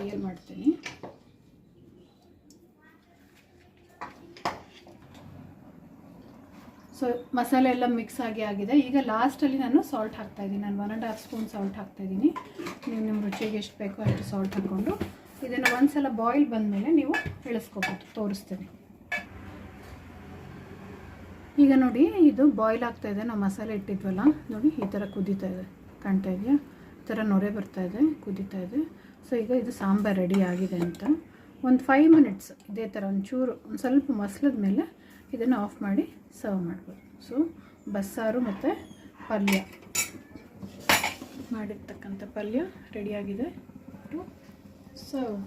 ಕೈಯಲ್ಲಿ ಮಾಡ್ತೀನಿ. ಸೊ ಮಸಾಲೆ ಎಲ್ಲ ಮಿಕ್ಸ್ ಆಗಿದೆ. ಈಗ ಲಾಸ್ಟಲ್ಲಿ ನಾನು ಸಾಲ್ಟ್ ಹಾಕ್ತಾಯಿದ್ದೀನಿ. ನಾನು 1.5 ಸ್ಪೂನ್ ಸಾಲ್ಟ್ ಹಾಕ್ತಾಯಿದ್ದೀನಿ. ನೀವು ನಿಮ್ಮ ರುಚಿಗೆ ಎಷ್ಟು ಬೇಕೋ ಅಷ್ಟು ಸಾಲ್ಟ್ ಹಾಕ್ಕೊಂಡು ಇದನ್ನು ಒಂದು ಸಲ ಬಾಯ್ಲ್ ಬಂದಮೇಲೆ ನೀವು ಇಳಿಸ್ಕೊಬೋದು. ತೋರಿಸ್ತೀನಿ. ಈಗ ನೋಡಿ ಇದು ಬಾಯ್ಲ್ ಆಗ್ತಾಯಿದೆ. ನಾವು ಮಸಾಲೆ ಇಟ್ಟಿದ್ವಲ್ಲ ನೋಡಿ, ಈ ಥರ ಕುದೀತಾ ಇದೆ, ಕಾಣ್ತಾ ಇದೆಯಾ? ಈ ಥರ ನೊರೆ ಬರ್ತಾ ಇದೆ, ಕುದೀತಾ ಇದೆ. ಸೊ ಈಗ ಇದು ಸಾಂಬಾರು ರೆಡಿ ಆಗಿದೆ ಅಂತ ಒಂದು 5 ಮಿನಿಟ್ಸ್ ಇದೇ ಥರ ಒಂಚೂರು ಒಂದು ಸ್ವಲ್ಪ ಮಸಲದ ಮೇಲೆ ಇದನ್ನು ಆಫ್ ಮಾಡಿ ಸರ್ವ್ ಮಾಡ್ಬೋದು. ಸೊ ಬಸ್ಸಾರು ಮತ್ತು ಪಲ್ಯ ಮಾಡಿರ್ತಕ್ಕಂಥ ಪಲ್ಯ ರೆಡಿಯಾಗಿದೆ ಟು ಸರ್ವ್.